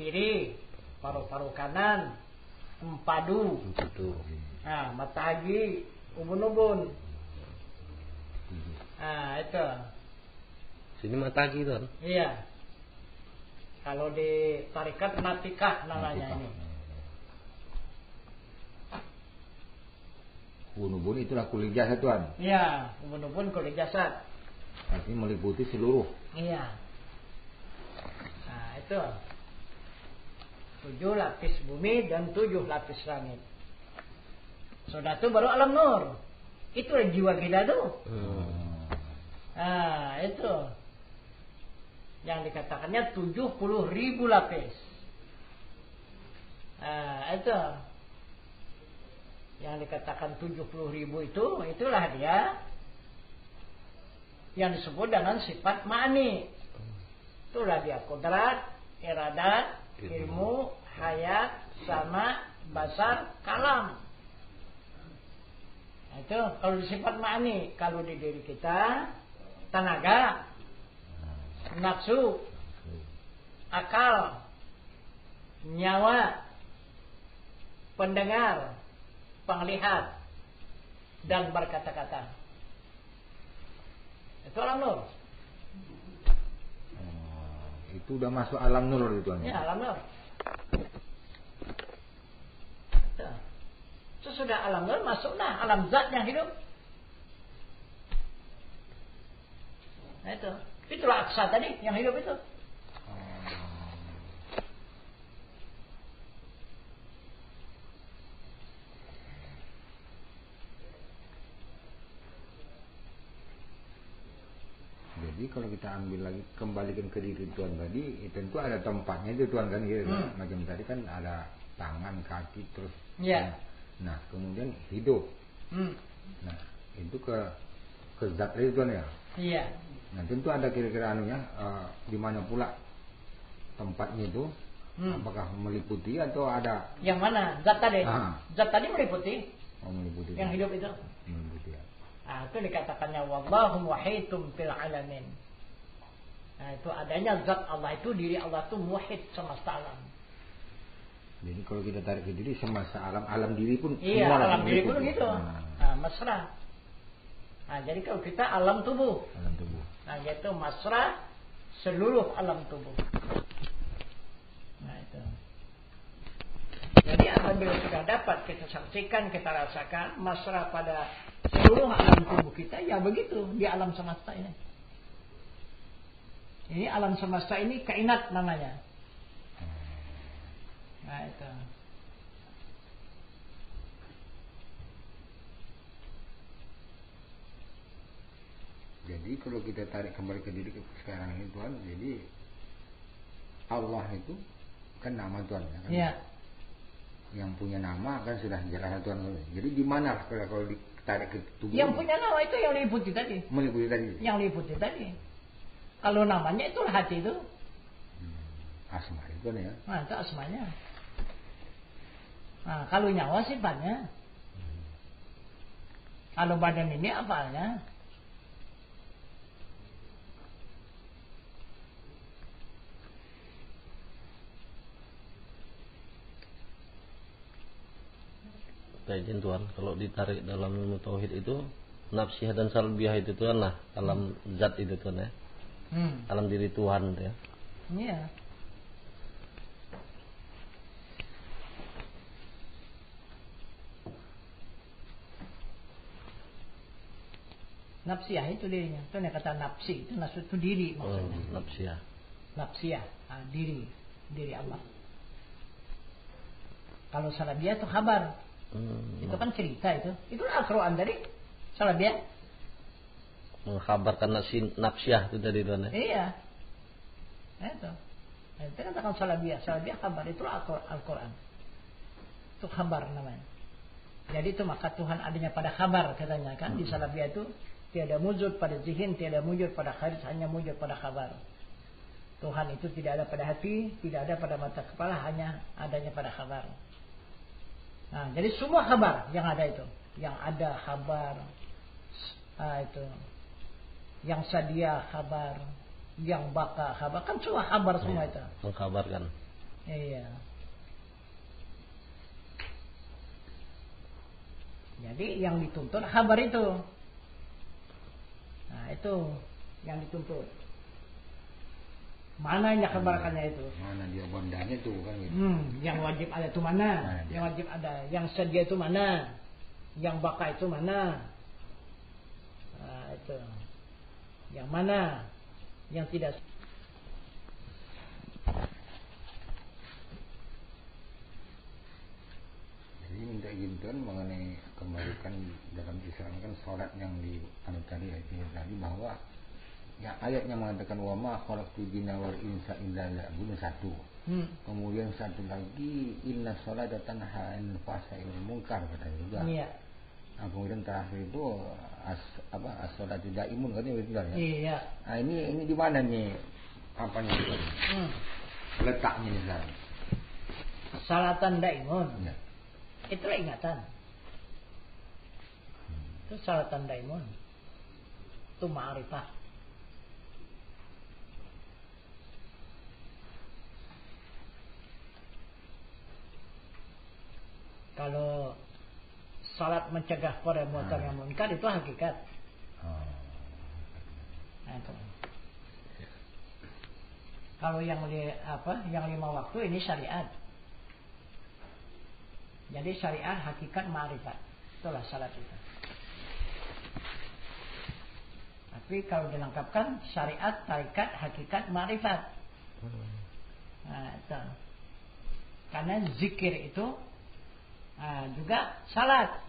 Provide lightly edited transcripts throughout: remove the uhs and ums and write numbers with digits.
kiri, paru-paru kanan, empadu. Nah, matahari, ubun-ubun. Nah, itu. Sini matahari tuan. Iya. Kalau di tarikat natikah namanya ini. Ubun-ubun itulah kulit jasad tuan. Iya, ubun-ubun kulit jasad. Artinya meliputi seluruh. Iya. Nah, itu. 7 lapis bumi dan 7 lapis langit. Sudah itu baru alam nur. Itu jiwa kita tuh. Nah, itu. Yang dikatakannya 70.000 lapis. Nah, itu. Yang dikatakan 70.000 itulah dia yang disebut dengan sifat ma'ani. Itulah dia kodrat, iradat, ilmu, hayat, sama, basar, kalam. Nah, itu kalau di sifat ma'ani. Kalau di diri kita tenaga, nafsu, akal, nyawa, pendengar, penglihat, dan berkata-kata. Itu alam nur. Itu udah masuk alam nur itu. Ya, alam nur. Sesudah alam nur masuklah alam zat yang hidup. Nah itu. Itulah aksa tadi yang hidup itu. Jadi kalau kita ambil lagi kembalikan ke diri Tuhan tadi, tentu ada tempatnya itu Tuhan kan gitu. Macam tadi kan ada tangan, kaki terus. Iya. Nah, kemudian hidup. Nah, itu ke zat tadi Tuhan ya. Iya. Nah, tentu ada kira-kira anunya di mana pula tempatnya itu. Apakah meliputi atau ada? Yang mana? Zat tadi. Zat tadi meliputi. Oh, meliputi. Yang hidup itu. Meliputi ya. Nah, itu dikatakannya wallahu muhitum fil alamin. Nah, itu adanya zat Allah itu, diri Allah itu muhit semesta alam. Jadi kalau kita tarik ke diri semesta alam diri pun. Iya, alam diri pun gitu. Nah, mesra. Nah, jadi kalau kita alam tubuh. Alam tubuh. Nah, yaitu mesra seluruh alam tubuh. Nah, itu. Jadi apabila sudah dapat kita saksikan, kita rasakan mesra pada seluruh alam tubuh kita, ya begitu di alam semesta ini. Ini alam semesta ini kainat namanya. Nah, itu. Jadi kalau kita tarik kembali ke diri sekarang ini Tuhan, jadi Allah itu kan nama Tuhan ya kan? Ya. Yang punya nama kan sudah jelas Tuhan. Jadi di mana kalau ditarik ke tubuh? Yang punya nama itu yang meliputi tadi. Meliputi tadi. Yang meliputi tadi. Kalau namanya itu hati itu. Asma itu ya. Nah, itu asmanya. Nah, kalau nyawa sifatnya. Kalau badan ini apanya? Izin Tuhan, kalau ditarik dalam ilmu tauhid itu nafsiyah dan salbiyah itu Tuhan lah, alam zat itu Tuhan ya. Alam diri Tuhan ya. Iya. Nafsiyah itu dirinya. Itu yang kata nafsi, itu nafsu itu diri maksudnya. Nafsiyah. Nafsiyah, diri Allah. Kalau salabiyah itu kabar. Itu kan cerita itu. Itulah Al-Quran tadi. Salabiyah. Mengkhabarkan nafsiyah itu tadi Tuhan ya. Iya. Itu. Itu katakan salabiyah. Salabiyah kabar. Itulah Al-Quran. Itu kabar namanya. Jadi itu maka Tuhan adanya pada kabar katanya kan. Di salabiyah itu tiada wujud pada zihin, tiada wujud pada kharis, hanya wujud pada kabar. Tuhan itu tidak ada pada hati, tidak ada pada mata kepala, hanya adanya pada kabar. Nah, jadi semua kabar yang ada itu, yang ada kabar, itu, yang sadia kabar, yang baka kabar, kan semua kabar semua itu. Mengkabarkan. Iya. Jadi yang dituntut khabar itu. Nah, itu yang dituntut. Mana yang dikabarkannya itu? Mana dia bondanya itu kan gitu. Yang wajib ada itu mana? Yang wajib ada. Yang sedia itu mana? Yang baka itu mana? Nah, itu. Yang mana? Yang tidak. Jadi minta gintuan mengenai kembalikan dalam Islam kan sholat yang di tadi bahwa yang ayatnya mengatakan wa ma khalaqtul jinna wal insa illa liya'budun satu. Kemudian satu lagi inna sholata tanha 'anil fahsya'i wal munkar katanya juga. Iya. Nah, kemudian terakhir itu as-sholatu daimun katanya betul ya. Iya. Nah, ini di mana nih apanya itu? Letaknya nih sekarang. Salatan daimun. Ya. Itulah ingatan. Itu salatan daimun. Itu ma'rifah. Kalau salat mencegah pada munkar yang munkar itu hakikat. Nah, itu. Kalau yang yang 5 waktu ini syariat. Jadi syariat hakikat ma'rifat. Itulah salat itu. Tapi kalau dilengkapkan syariat, tarikat, hakikat, ma'rifat. Nah, itu. Karena zikir itu juga salat.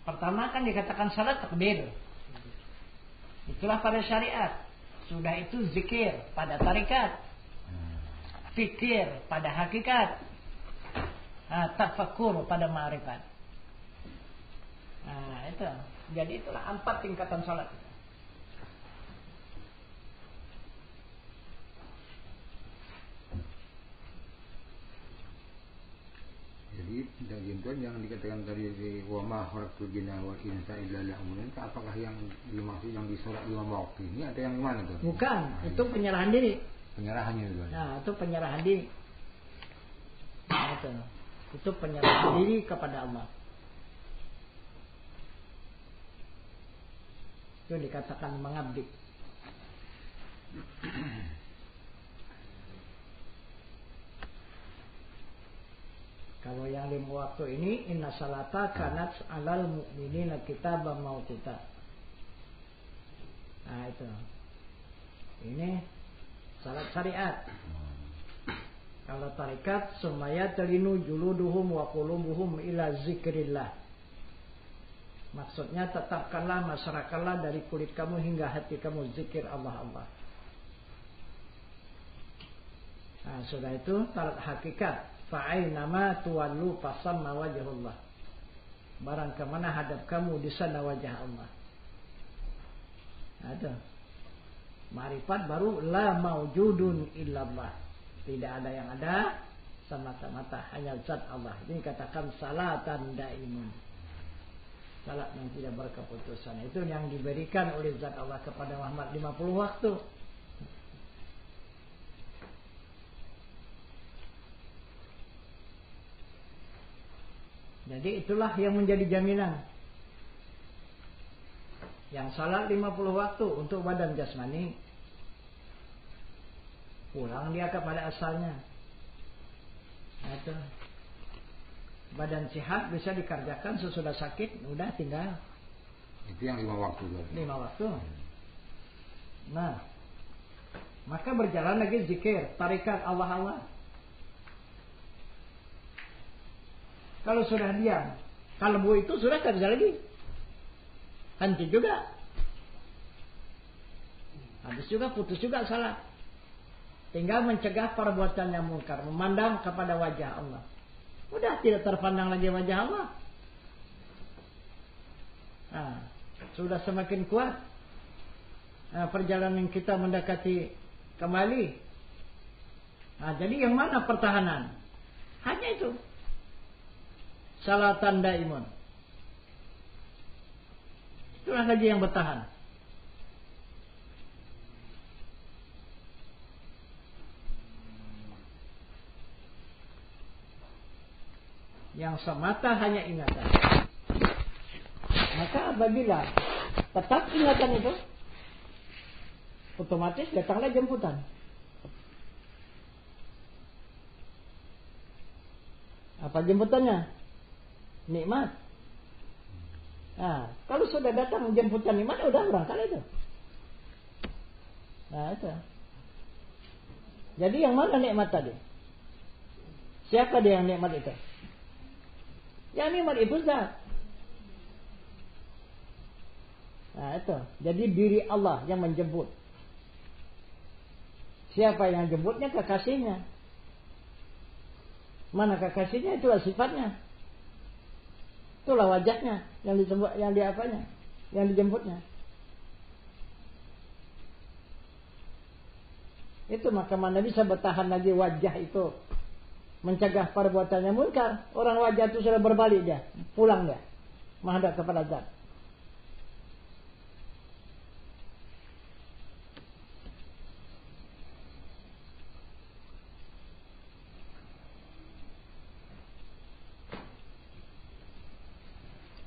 Pertama kan dikatakan salat takbir. Itulah pada syariat. Sudah itu zikir pada tarikat. Fikir pada hakikat. Tafakur pada ma'rifat. Nah, itu. Jadi itulah 4 tingkatan salat. Jadi gintuan yang dikatakan tadi di wa ma khalaqtul jinna wal insa illa liya'budun, apakah yang dimaksud yang di sholat 5 waktu ini atau yang mana tuh? Bukan, itu penyerahan diri. Penyerahannya itu. Nah, itu penyerahan diri. Nah, itu penyerahan diri kepada Allah. Itu dikatakan mengabdi. Kalau yang 5 waktu ini inna salata kanat alal mu'minina kitaban mauquta. Nah, itu. Ini salat syariat. Kalau tarikat sumaya telinu juluduhum wa qulubuhum ila zikrillah. Maksudnya tetapkanlah, masyarakatlah dari kulit kamu hingga hati kamu zikir Allah. Nah, sudah itu salat hakikat. Fa'ainama tuwallu fasamma wajhullah. Barang kemana hadap kamu di sana wajah Allah. Ada. Ma'rifat baru la maujudun illallah. Tidak ada yang ada semata-mata hanya zat Allah. Ini katakan salatan daimun. Salat yang tidak berkeputusan. Itu yang diberikan oleh zat Allah kepada Muhammad 50 waktu. Jadi itulah yang menjadi jaminan. Yang salat 50 waktu untuk badan jasmani, pulang dia kepada asalnya. Itu. Badan sehat bisa dikerjakan sesudah sakit, udah tinggal. Itu yang 5 waktu. 5 waktu. Nah, maka berjalan lagi zikir, tarikat Allah. Kalau sudah diam, kalbu itu sudah tak bisa lagi. Henti juga. Habis juga, putus juga salat. Tinggal mencegah perbuatan yang munkar, memandang kepada wajah Allah. Udah tidak terpandang lagi wajah Allah. Nah, sudah semakin kuat perjalanan kita mendekati kembali. Nah, jadi yang mana pertahanan? Hanya itu. Salatan daimun. Itulah lagi yang bertahan. Yang semata hanya ingatan. Maka apabila tetap ingatan itu, otomatis datanglah jemputan. Apa jemputannya? Nikmat. Nah, kalau sudah datang jemputan nikmat, udah berangkat itu. Nah, itu. Jadi yang mana nikmat tadi? Siapa dia yang nikmat itu? Yang nikmat itu zat. Nah, itu. Jadi diri Allah yang menjemput. Siapa yang jemputnya? Kekasihnya. Mana kekasihnya? Itulah sifatnya. Itulah wajahnya yang disebut, yang diapanya, yang dijemputnya. Itu maka mana bisa bertahan lagi wajah itu mencegah perbuatannya munkar. Orang wajah itu sudah berbalik dia, pulang dia, menghadap kepada zat.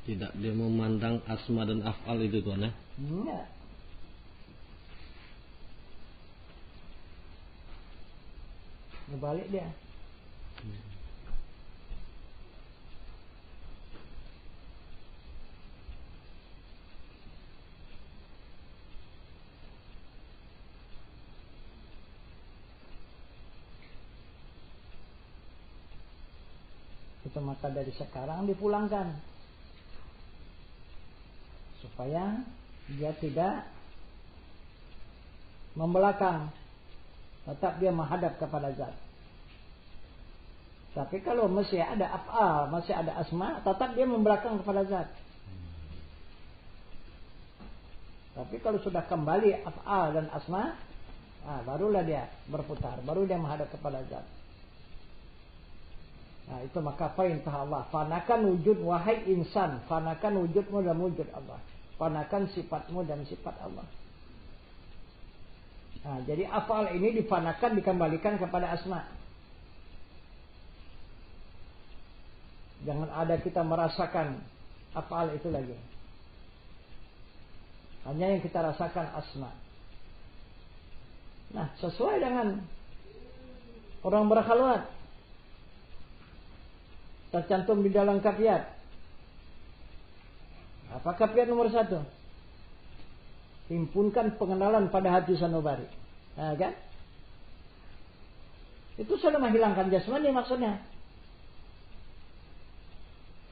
Tidak dia memandang asma dan af'al itu tuan ya? Enggak. Berbalik dia. Itu maka dari sekarang dipulangkan supaya dia tidak membelakang, tetap dia menghadap kepada zat. Tapi kalau masih ada af'al, masih ada asma, tetap dia membelakang kepada zat. Tapi kalau sudah kembali af'al dan asma, barulah dia berputar, baru dia menghadap kepada zat. Nah, itu maka perintah Allah, fanakan wujud wahai insan, fanakan wujudmu dan wujud Allah, fanakan sifatmu dan sifat Allah. Nah, jadi af'al ini difanakan, dikembalikan kepada asma. Jangan ada kita merasakan af'al itu lagi. Hanya yang kita rasakan asma. Nah, sesuai dengan orang berkhalwat, tercantum di dalam kafiat. Apa kafiat nomor 1? Himpunkan pengenalan pada hati sanubari. Nah, kan? Itu sudah menghilangkan jasmani maksudnya.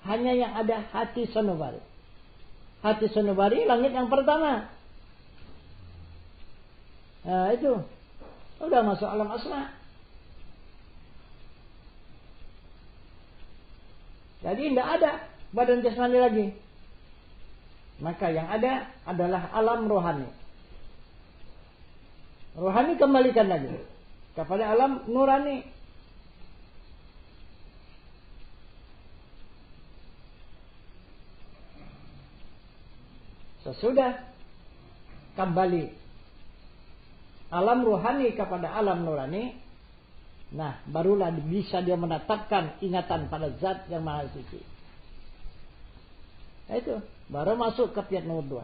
Hanya yang ada hati sanubari. Hati sanubari langit yang pertama. Nah, itu udah masuk alam asma. Jadi tidak ada badan jasmani lagi. Maka yang ada adalah alam rohani. Rohani kembalikan lagi kepada alam nurani. Sesudah kembali alam rohani kepada alam nurani, nah barulah bisa dia menetapkan ingatan pada zat yang maha suci. Nah, itu baru masuk ke kafiat nomor 2.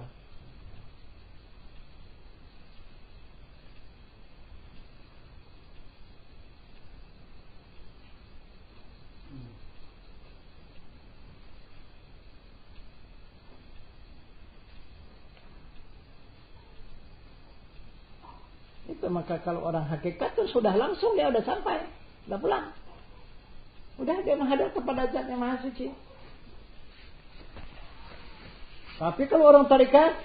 Itu maka kalau orang hakikat itu sudah langsung dia udah sampai, udah pulang, udah dia menghadap kepada zat yang maha suci. Tapi kalau orang tarikat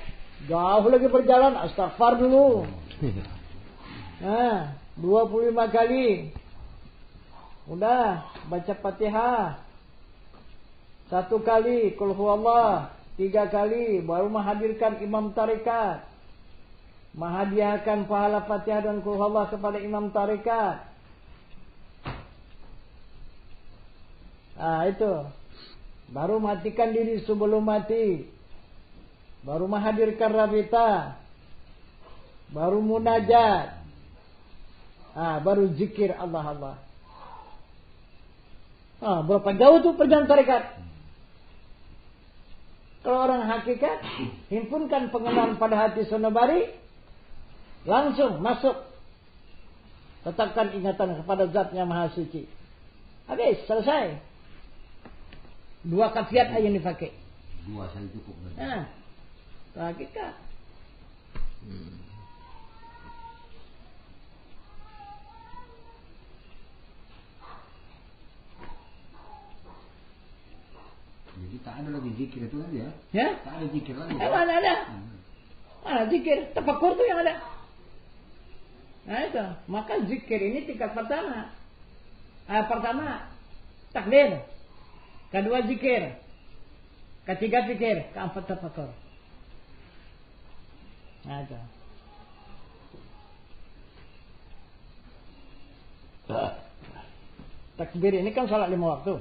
jauh lagi berjalan, astaghfar dulu. Nah, 25 kali. Udah baca Fatihah. 1 kali qul huwallah, 3 kali baru menghadirkan imam tarikat. Menghadiahkan pahala Fatihah dan qul huwallah kepada imam tarikat. Itu. Baru matikan diri sebelum mati. Baru menghadirkan rabita, baru munajat, baru zikir Allah. Berapa jauh tuh perjalanan tarekat? Kalau orang hakikat, himpunkan pengenalan pada hati sonobari, langsung masuk. Tetapkan ingatan kepada Zat yang Maha Suci. Habis, selesai. 2 kafiat aja yang dipakai. 2 saja cukup. Hakikat. Jadi tak ada lagi zikir itu lagi ya? Ya? Tak ada zikir lagi. Mana ada? Mana zikir? Tafakur itu yang ada. Nah itu. Maka zikir ini tingkat pertama. Pertama, takbir. Kedua zikir. Ketiga zikir. Keempat tafakur. Nah itu. Takbir ini kan salat 5 waktu.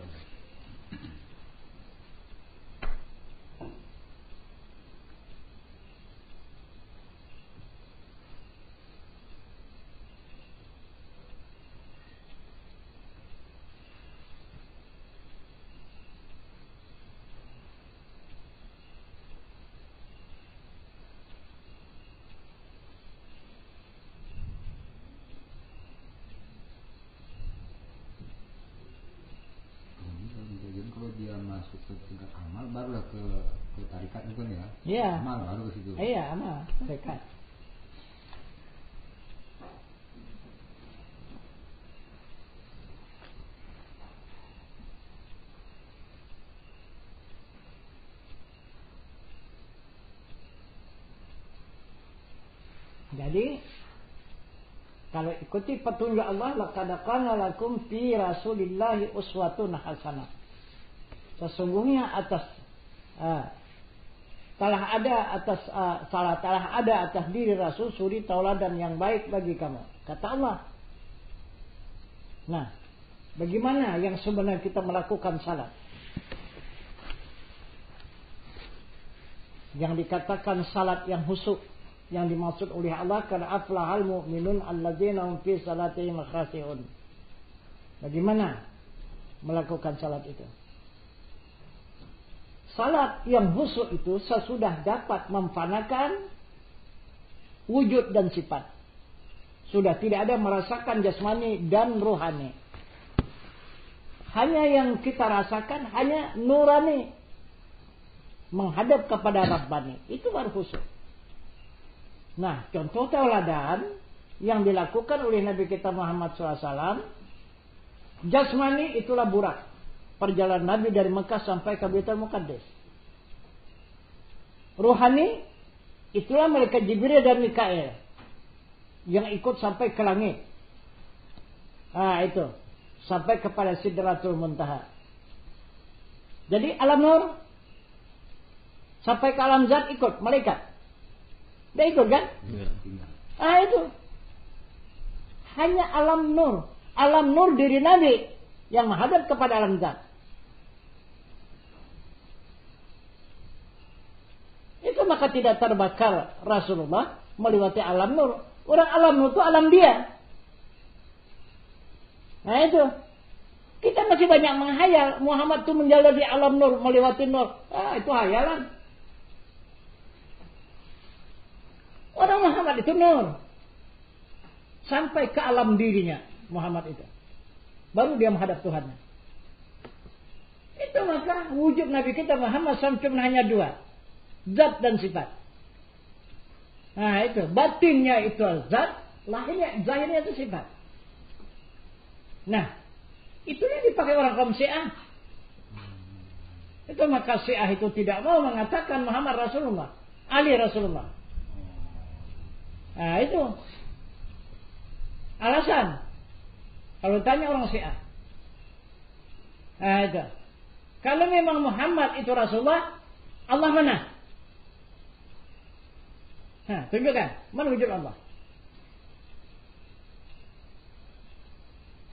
Dia masuk ke tingkat amal barulah ke tarikat itu kan ya? Iya. Amal baru ke situ. Iya, amal tarikat. Jadi kalau ikuti petunjuk Allah, laqad kana lakum fi Rasulillahi uswatun hasanah. Sesungguhnya telah ada atas diri Rasul suri tauladan yang baik bagi kamu, kata Allah. Nah, bagaimana yang sebenarnya kita melakukan salat? Yang dikatakan salat yang khusyuk, yang dimaksud oleh Allah, qad aflahal mu'minun alladzina hum fi salatihim khashi'un. Bagaimana melakukan salat itu? Salat yang khusyuk itu sesudah dapat memfanakan wujud dan sifat. Sudah tidak ada merasakan jasmani dan rohani. Hanya yang kita rasakan hanya nurani. Menghadap kepada Rabbani. Itu baru khusyuk. Nah, contoh tauladan yang dilakukan oleh Nabi kita Muhammad SAW. Jasmani itulah Burak. Perjalanan Nabi dari Mekah sampai ke Baitul Muqaddas. Ruhani, itulah malaikat Jibril dan Mikail yang ikut sampai ke langit. Itu sampai kepada Sidratul Muntaha. Jadi alam nur sampai ke alam zat ikut malaikat. Dia ikut kan? Itu hanya alam nur diri Nabi yang menghadap kepada alam zat. Itu maka tidak terbakar Rasulullah melewati alam nur. Orang alam nur itu alam dia. Nah itu. Kita masih banyak menghayal. Muhammad itu menjalar di alam nur, melewati nur. Itu hayalan. Orang Muhammad itu nur. Sampai ke alam dirinya Muhammad itu. Baru dia menghadap Tuhan. Itu maka wujud Nabi kita Muhammad SAW hanya 2. Zat dan sifat. Nah itu. Batinnya itu zat. Zahirnya itu sifat. Nah. Itu yang dipakai orang kaum Syiah. Itu maka Syiah itu tidak mau mengatakan Muhammad Rasulullah. Ali Rasulullah. Nah itu. Alasan. Kalau tanya orang Syiah. Nah itu. Kalau memang Muhammad itu Rasulullah. Allah mana? Tunjukkan. Mana wujud Allah?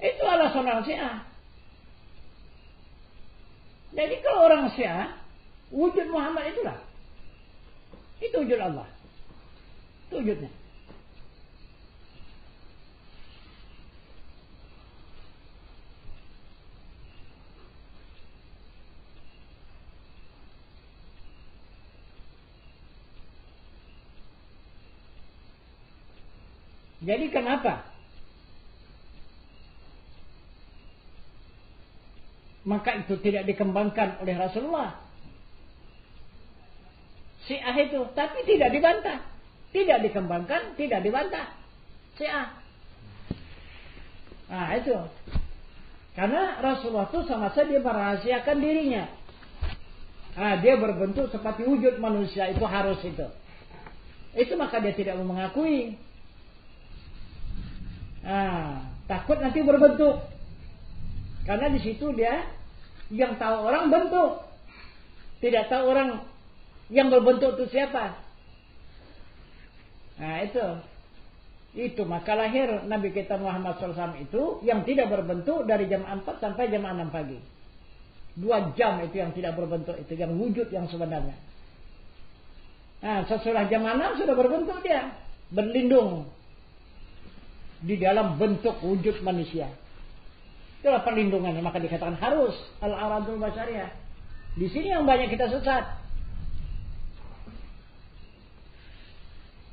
Itu alasan orang Syiah. Jadi kalau orang Syiah, wujud Muhammad itulah. Itu wujud Allah. Itu wujudnya. Jadi kenapa? Maka itu tidak dikembangkan oleh Rasulullah. Syiah itu, tapi tidak dibantah. Tidak dikembangkan, tidak dibantah. Syiah. Nah itu. Karena Rasulullah itu sama saja merahasiakan dirinya. Nah, dia berbentuk seperti wujud manusia, itu harus itu. Itu maka dia tidak mau mengakui. Nah, takut nanti berbentuk. Karena di situ dia yang tahu orang bentuk. Tidak tahu orang yang berbentuk itu siapa. Nah itu. Itu maka lahir Nabi kita Muhammad SAW itu yang tidak berbentuk dari jam 4 sampai jam 6 pagi. 2 jam itu yang tidak berbentuk, itu yang wujud yang sebenarnya. Nah sesudah jam 6 sudah berbentuk dia. Berlindung di dalam bentuk wujud manusia. Itulah perlindungannya, maka dikatakan harus al-aradul basyariyah. Di sini yang banyak kita sesat.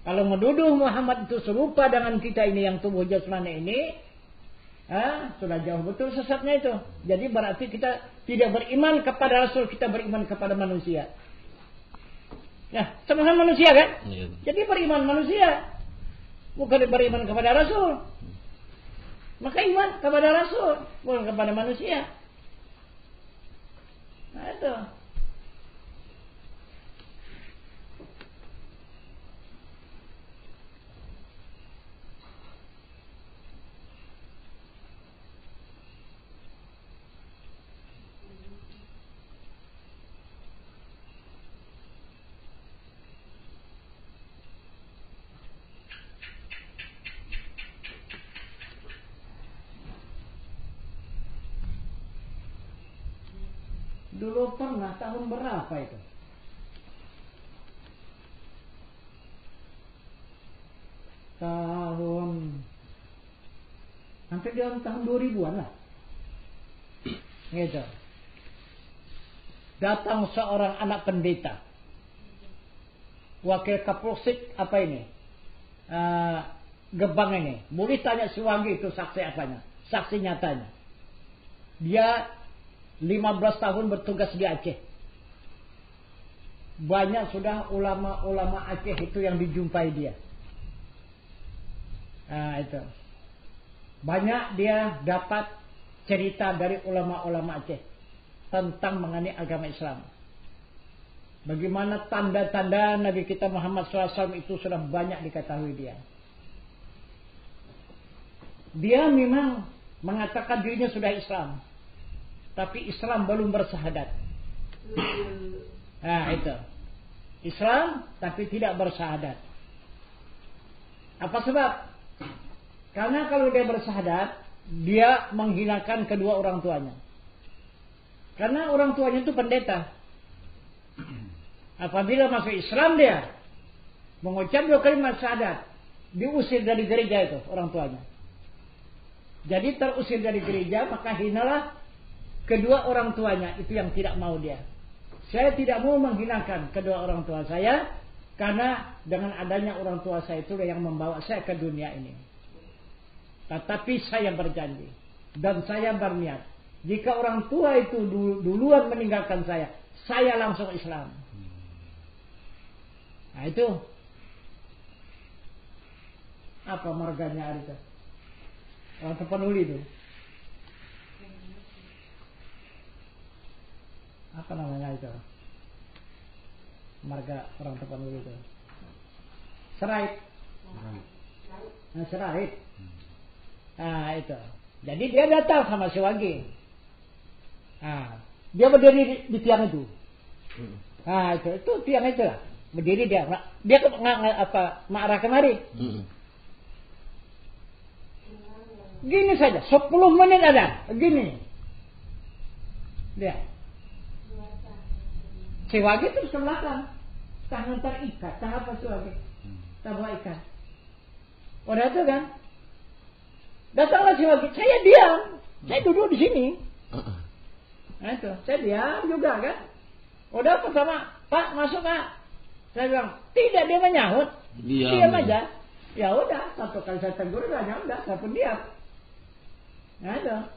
Kalau menuduh Muhammad itu serupa dengan kita ini yang tubuh jasmani ini, sudah jauh betul sesatnya itu. Jadi berarti kita tidak beriman kepada Rasul, kita beriman kepada manusia. Ya, sama-sama manusia kan? Iya. Jadi beriman manusia, bukan beriman kepada Rasul. Maka iman kepada Rasul, bukan kepada manusia. Nah itu. Dulu pernah tahun berapa itu? Hampir dalam tahun 2000-an lah. Gitu. Datang seorang anak pendeta. Wakil Kapolsek apa ini? Gebang ini. Boleh tanya si Wagi itu saksi apanya? Saksi nyatanya. Dia 15 tahun bertugas di Aceh. Banyak sudah ulama-ulama Aceh itu yang dijumpai dia. Nah itu. Banyak dia dapat cerita dari ulama-ulama Aceh tentang mengenai agama Islam. Bagaimana tanda-tanda Nabi kita Muhammad SAW itu sudah banyak diketahui dia. Dia memang mengatakan dirinya sudah Islam. Tapi Islam belum bersyahadat. Nah itu. Islam tapi tidak bersyahadat. Apa sebab? Karena kalau dia bersyahadat, dia menghinakan kedua orang tuanya. Karena orang tuanya itu pendeta. Apabila masuk Islam dia mengucap 2 kalimat syahadat, diusir dari gereja itu orang tuanya. Jadi terusir dari gereja, maka hinalah kedua orang tuanya, itu yang tidak mau dia. Saya tidak mau menghinakan kedua orang tua saya, karena dengan adanya orang tua saya itu yang membawa saya ke dunia ini. Tetapi saya berjanji dan saya berniat, jika orang tua itu duluan meninggalkan saya langsung Islam. Nah itu apa marganya itu? Orang terpenuhi itu. Apa namanya itu? Marga orang terpenuhi itu. Serait. Nah, serait. Nah itu. Jadi dia datang sama si Wagi. Nah, dia berdiri di tiang itu. Nah itu tiang itu lah. Berdiri dia marah kemari. Gini saja, 10 menit ada. Gini. Dia. Si Wagi terus ke belakang. Tangan terikat. Tangan apa si Wagi? Tangan ikat. Udah itu kan? Datanglah si Wagi. Saya diam. Saya duduk di sini. Nah itu. Saya diam juga kan? Udah pertama, Pak masuk Pak. Saya bilang, tidak, dia menyahut. Diam aja. Ya udah, satu kali saya tegur, ya udah, saya pun diam. Ada.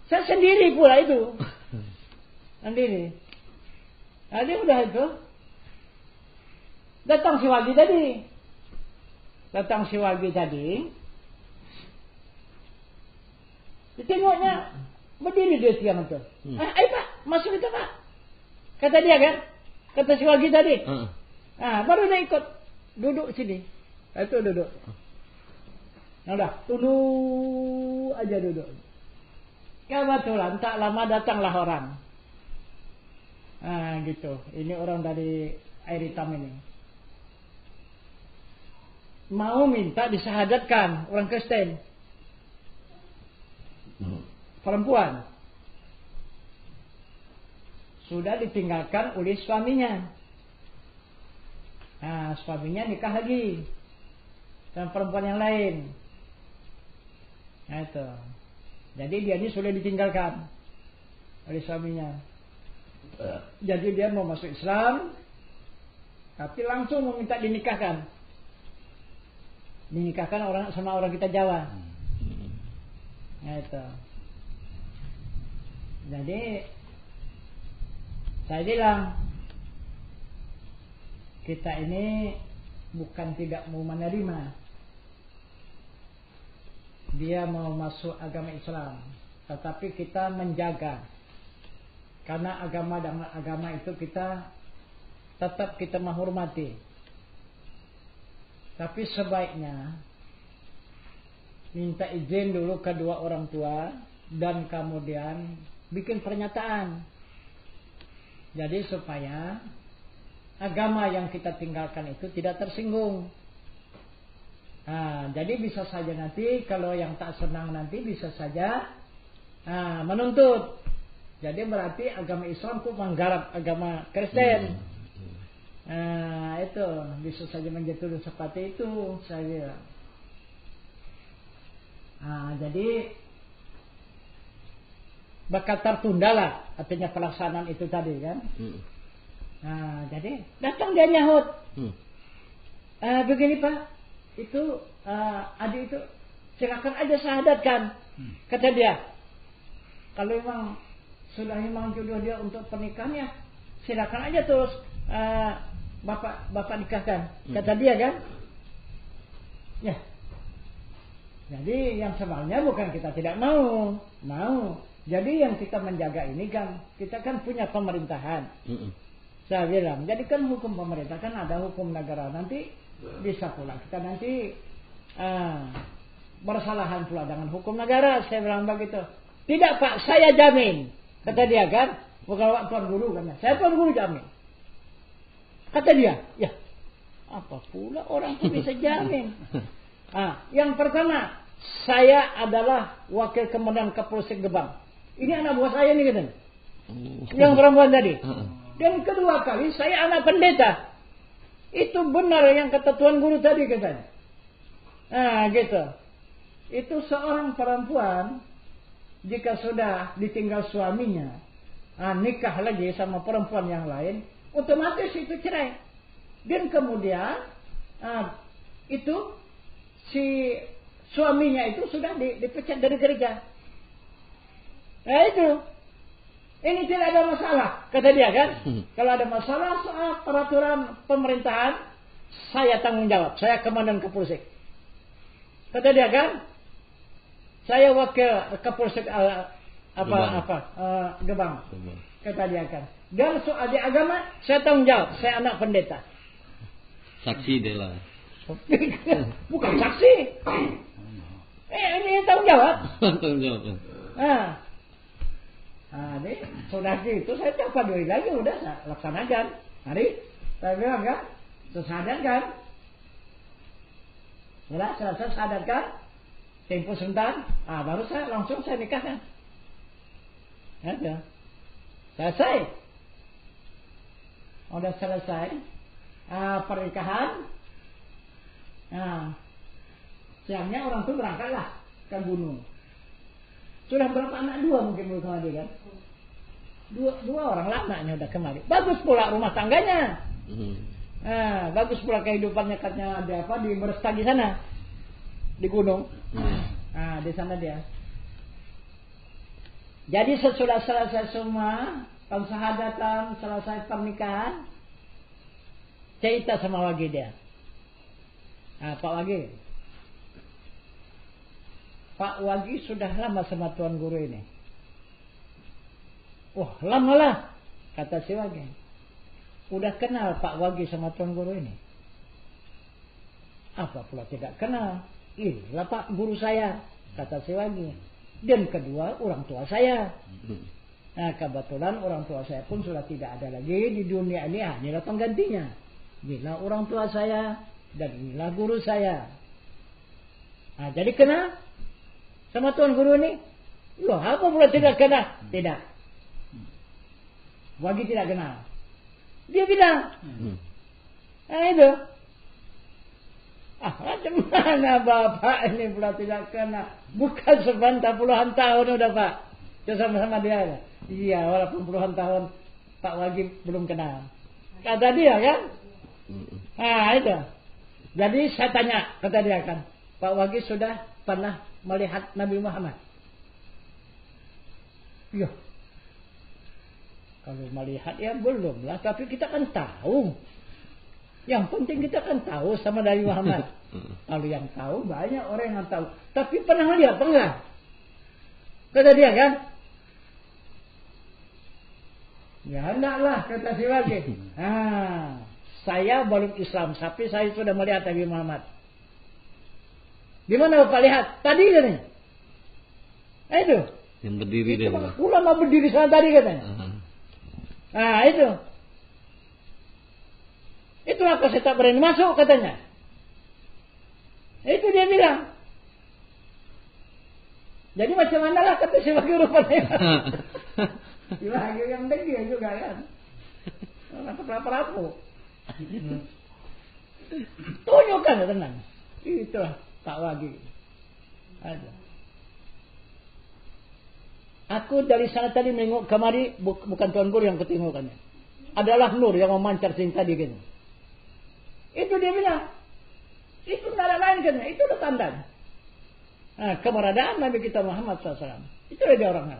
Saya sendiri pula itu. Sendiri. Jadi udah itu. Datang si Wagi tadi. Ditengoknya berdiri dia tiang itu. Ayo Pak, masuk itu Pak. Kata dia kan. Kata si Wagi tadi. Baru dia ikut. Duduk sini. Itu duduk. Nah udah, tunduk aja duduk. Kebetulan tak lama datanglah orang. Gitu. Ini orang dari Air Hitam ini. Mau minta disahadatkan orang Kristen. Perempuan. Sudah ditinggalkan oleh suaminya. Suaminya nikah lagi dengan perempuan yang lain. Nah itu. Jadi dia ini sudah ditinggalkan oleh suaminya. Jadi dia mau masuk Islam, tapi langsung meminta dinikahkan. Dinikahkan sama orang kita Jawa. Nah itu. Jadi saya bilang, kita ini bukan tidak mau menerima dia mau masuk agama Islam, tetapi kita menjaga, karena agama dan agama itu kita tetap kita menghormati. Tapi sebaiknya minta izin dulu kedua orang tua dan kemudian bikin pernyataan. Jadi supaya agama yang kita tinggalkan itu tidak tersinggung. Jadi bisa saja nanti kalau yang tak senang nanti bisa saja menuntut. Jadi berarti agama Islam itu menggarap agama Kristen. Itu bisa saja menjatuhkan seperti itu saya. Jadi bakal tertunda lah artinya pelaksanaan itu tadi kan. Jadi datang dia nyahut. Begini Pak, itu adik itu silakan aja sahadatkan, kata dia. Kalau memang jodoh dia untuk pernikahannya, silakan aja terus bapak nikahkan, kata dia kan. Ya. Jadi yang sebenarnya bukan kita tidak mau. Jadi yang kita menjaga ini kan, kita kan punya pemerintahan. Saya bilang, jadi kan hukum pemerintah kan ada hukum negara, nanti bisa pula kita nanti bersalahan pula dengan hukum negara. Saya bilang begitu. Tidak Pak, saya jamin, kata dia kan. Bukan Tuan Guru kan, saya Tuan Guru jamin, kata dia. Ya, apa pula orang itu bisa jamin. Yang pertama, saya adalah wakil komandan Kapolsek Gebang. Ini anak buah saya nih katanya. Yang perempuan tadi. Dan kedua kali saya anak pendeta. Itu benar yang kata Tuan Guru tadi katanya. Gitu. Itu seorang perempuan jika sudah ditinggal suaminya, nikah lagi sama perempuan yang lain, otomatis itu cerai. Dan kemudian itu si suaminya itu sudah dipecat dari gereja. Nah itu. Ini tidak ada masalah, kata dia kan. Kalau ada masalah soal peraturan pemerintahan, saya tanggung jawab. Saya komandan Kapolsek. Kata dia kan. Saya wakil Kapolsek Gebang. Kata dia kan. Dan soal di agama, saya tanggung jawab. Saya anak pendeta. Saksi dia lah. Bukan saksi. Ini tanggung jawab. Tanggung jawab. Jadi sudah gitu saya dapat duit lagi, udah saya laksanakan. Hari saya bilang kan, saya sadarkan. Sudah saya sadarkan. Tempo sebentar, baru saya langsung saya nikahkan. Ada. Selesai. Udah selesai pernikahan. Siangnya orang tuh berangkatlah ke gunung. Sudah berapa anak? 2 mungkin belum kemari kan? 2 orang anaknya udah kemari. Bagus pula rumah tangganya. Nah, bagus pula kehidupannya katanya ada apa di Berstagi sana. Di gunung. Nah, di sana dia. Jadi sesudah selesai semua pensyahadatan, selesai pernikahan, cerita sama Wagi dia. Nah, Pak Wagi sudah lama sama Tuan Guru ini. Wah, lama lah, kata si Wagi. Udah kenal Pak Wagi sama Tuan Guru ini? Apa pula tidak kenal? Inilah Pak Guru saya, kata si Wagi. Dan kedua, orang tua saya. Nah, kebetulan orang tua saya pun sudah tidak ada lagi di dunia ini. Inilah penggantinya. Inilah orang tua saya dan inilah guru saya. Nah, jadi kenal sama Tuan Guru ini? Loh, apa pula tidak kenal? Tidak. Wagi tidak kenal. Dia bilang, nah itu. Macam mana Bapak ini pula tidak kenal? Bukan sebentar puluhan tahun udah Pak. Dia sama-sama dia. Iya, walaupun puluhan tahun Pak Wagi belum kenal. Kata dia kan? Nah itu. Jadi saya tanya, kata dia kan, Pak Wagi sudah pernah melihat Nabi Muhammad? Iya. Kalau melihat ya belum lah, tapi kita kan tahu. Yang penting kita kan tahu sama Nabi Muhammad. Kalau yang tahu banyak orang yang tahu. Tapi pernah lihat enggak? Kata dia kan? Ya enggaklah, kata si Wagi. Saya belum Islam, tapi saya sudah melihat Nabi Muhammad. Di mana Bapak lihat? Tadi katanya. Itu. Yang berdiri dia. Ulama berdiri sana tadi katanya. Nah itu. Itulah kau saya tak berani masuk katanya. Itu dia bilang. Jadi macam mana lah kata si Wagi rupanya. Si Wagi yang dia juga kan. Orang perapu. Tunjukkan tenang. Itulah Pak Wagi. Ada. Aku dari sana tadi menengok kemari, bukan Tuan Guru yang ketingukannya. Adalah nur yang memancar sini tadi gitu. Itu dia bilang. Itu tidak ada lain kan. Itu udah tanda. Nah, keberadaan Nabi kita Muhammad SAW. Itu dia orang.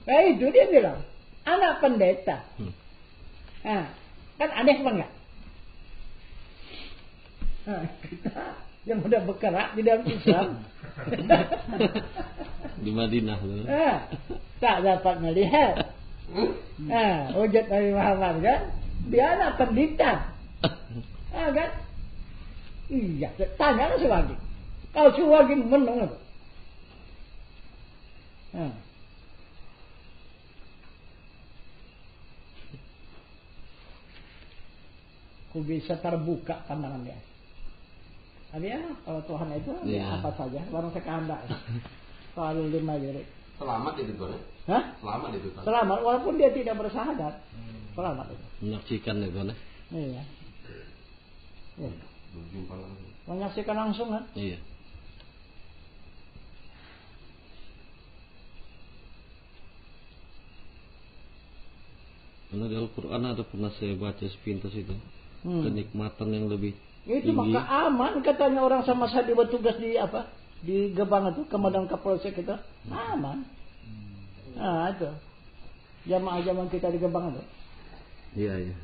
Nah itu dia bilang. Anak pendeta. Nah, kan aneh apa enggak? Nah, kita yang udah bergerak di dalam Islam. Di Madinah. Nah, tak dapat melihat. Nah, wujud Nabi Muhammad kan? Dia anak pendeta. Kan? Iya, tanya lah si Wagi. Kalau si Wagi menang. Aku bisa terbuka pandangan dia. Tapi ya, kalau Tuhan itu apa saja, barang sekehendak. Selalu 5 jari. Selamat itu Tuhan. Hah? Selamat itu Tuhan. Selamat, walaupun dia tidak bersahadat. Selamat itu. Menyaksikan itu Tuhan. Iya. Ya. Berjumpa langsung. Menyaksikan langsung kan? Iya. Karena di Al-Quran ada pernah saya baca sepintas itu. Kenikmatan yang lebih itu tinggi. Maka aman katanya orang sama saya bertugas di apa? Di Gebang itu, Komandan Kapolsek itu. Aman. Nah itu. Jamaah-jamaah kita di Gebang itu. Iya, iya.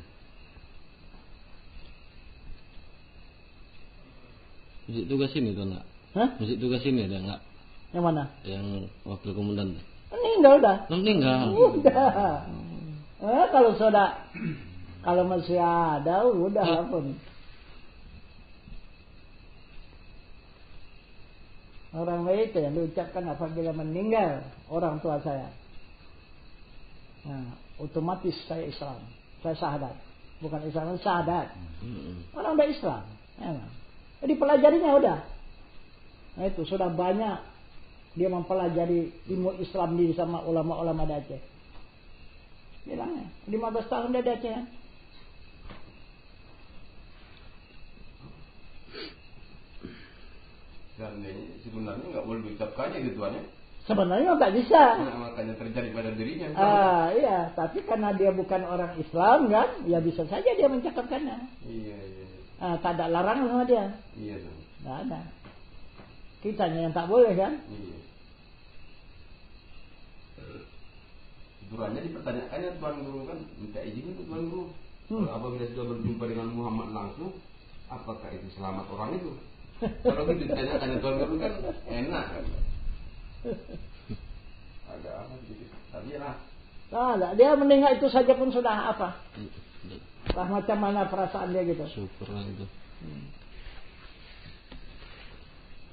Masih tugas ini tuh nak? Hah? Masih tugas ini ada nggak? Yang mana? Yang wakil komandan. Meninggal udah. Meninggal. Udah. Kalau sudah, kalau masih ada, udah lah pun. Orang itu yang diucapkan apabila meninggal orang tua saya. Nah, otomatis saya Islam. Saya syahadat. Bukan Islam, syahadat. Orang udah Islam. Emang. Jadi pelajarinya udah. Nah itu sudah banyak dia mempelajari ilmu Islam di sama ulama-ulama di Aceh. Bilangnya 15 tahun dia di Aceh. Dan ini sebenarnya nggak boleh diucapkannya gitu Tuhan ya? Sebenarnya tak bisa. Nah, makanya terjadi pada dirinya. Iya, tapi karena dia bukan orang Islam kan, ya bisa saja dia mencakapkannya. Iya. Tak ada larangan sama dia. Iya. Tidak ada. Kitanya yang tak boleh kan? Iya. Turunnya dipertanyakannya Tuan Guru kan, minta izin itu Tuan Guru. Kalau apabila sudah berjumpa dengan Muhammad langsung, apakah itu selamat orang itu? Kalau gitu ditanyakan Tuan Guru kan enak kan. Ada apa sedikit? Tapi lah. Dia mendengar itu saja pun sudah apa? Lah macam mana perasaan dia gitu? Syukurlah itu.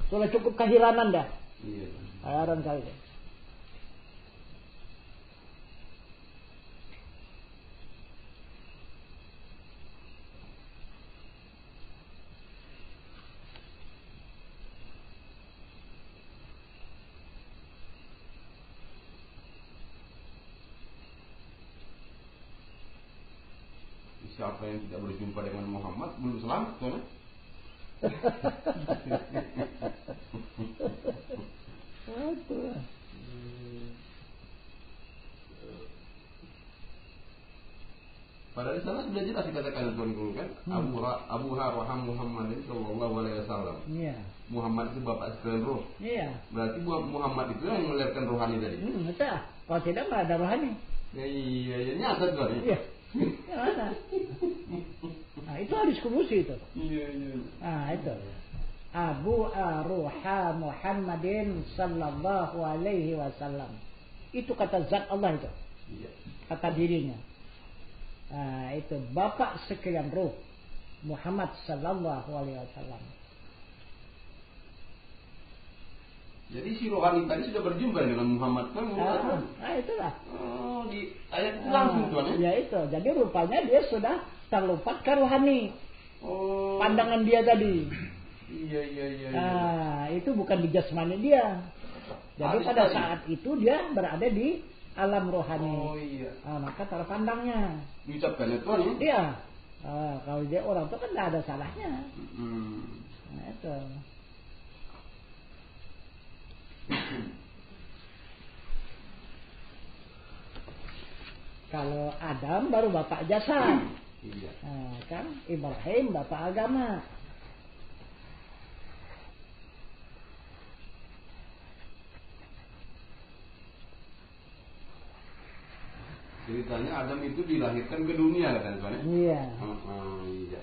Sudah cukup kehiranan dah. Iya. Heran kali. Siapa yang tidak berjumpa dengan Muhammad belum selamat kan? Padahal di sana sudah jelas dikatakan Tuan Guru kan, Abu Harwaham Muhammadin Sallallahu Alaihi Wasallam. Iya. Muhammad itu bapak sekalian roh. Iya. Berarti Muhammad itu yang melahirkan rohani tadi. Betul. Kalau tidak nggak ada rohani. Ya, iya, nyata kan? Iya. Ya, ada. Nah, itu hadis kudusi itu. Iya. Nah, itu. Abu Aruha Muhammadin Sallallahu Alaihi Wasallam. Itu kata zat Allah itu. Iya. Kata dirinya. Nah, itu bapak sekalian ruh Muhammad Sallallahu Alaihi Wasallam. Jadi si rohani tadi sudah berjumpa dengan Muhammad kan? Nah, itulah. Oh, di ayat itu langsung Tuan ya? Ya itu. Jadi rupanya dia sudah terlupa ke rohani. Oh. Pandangan dia tadi. Iya. Nah, itu bukan di jasmani dia. Jadi pada saat itu dia berada di alam rohani. Oh iya. Maka cara pandangnya. Diucapkan itu Tuan ya? Iya. Kalau dia orang itu kan tidak ada salahnya. Nah, itu. Kalau Adam baru bapak jasad. Iya. Nah, kan Ibrahim bapak agama. Ceritanya Adam itu dilahirkan ke dunia kan Tuan ya? Iya. Iya.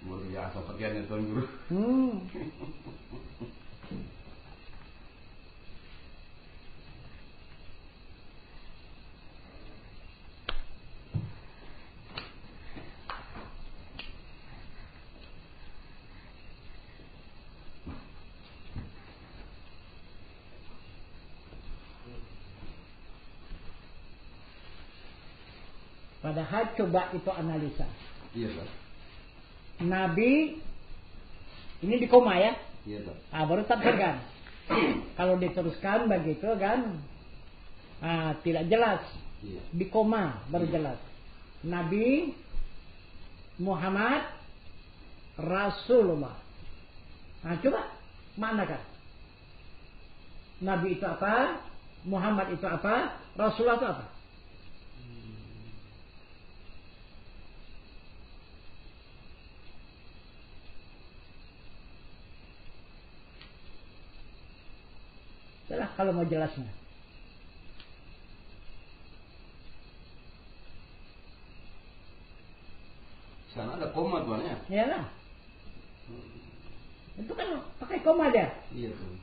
Luar biasa pakaiannya Tuan Guru. Padahal coba itu analisa. Iya Tuan. Nabi ini di koma ya. Iya Tuan. Baru tafsirkan. Kalau diteruskan begitu kan, tidak jelas. Iya. Di koma baru jelas. Nabi Muhammad Rasulullah. Coba mana kan? Nabi itu apa? Muhammad itu apa? Rasulullah itu apa? Itulah kalau mau jelasnya. Sana ada koma Tuan ya? Iyalah. Itu kan pakai koma dia. Iya Tuan.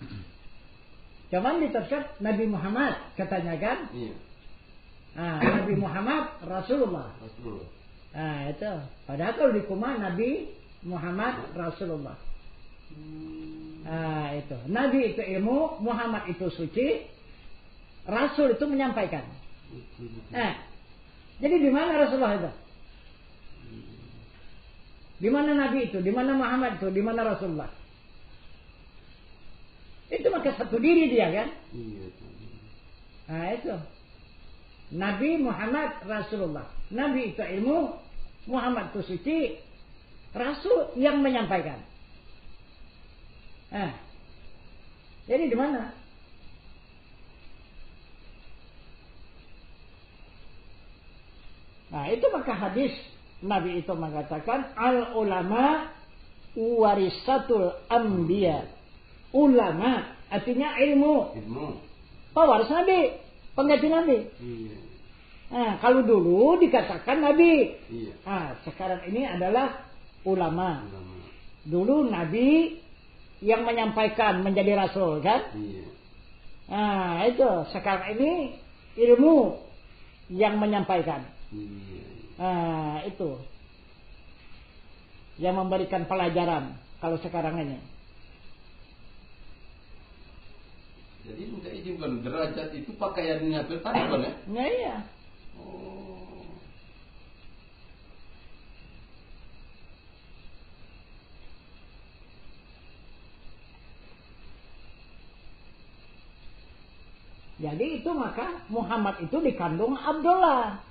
Cuman diteruskan Nabi Muhammad katanya kan? Iya. Nabi Muhammad Rasulullah. Itu. Padahal kalau di koma Nabi Muhammad Rasulullah. Itu. Nabi itu ilmu, Muhammad itu suci, Rasul itu menyampaikan. Jadi di mana Rasulullah itu? Di mana Nabi itu? Di mana Muhammad itu? Di mana Rasulullah? Itu maka satu diri dia kan? Iya. Nah itu. Nabi Muhammad Rasulullah. Nabi itu ilmu, Muhammad itu suci, Rasul yang menyampaikan. Nah, jadi di mana? Nah itu maka hadis Nabi itu mengatakan al ulama warisatul anbiya. Ulama artinya ilmu. Pewaris Nabi, pengganti Nabi. Iya. Nah, kalau dulu dikatakan Nabi. Iya. Nah, sekarang ini adalah ulama. Dulu Nabi yang menyampaikan menjadi Rasul kan? Iya. Nah, itu sekarang ini ilmu yang menyampaikan. Iya. Nah, itu yang memberikan pelajaran kalau sekarang ini. Jadi minta izin bukan derajat itu pakaiannya tadi kan ya? Nah, iya. Oh. Jadi itu maka Muhammad itu dikandung Abdullah.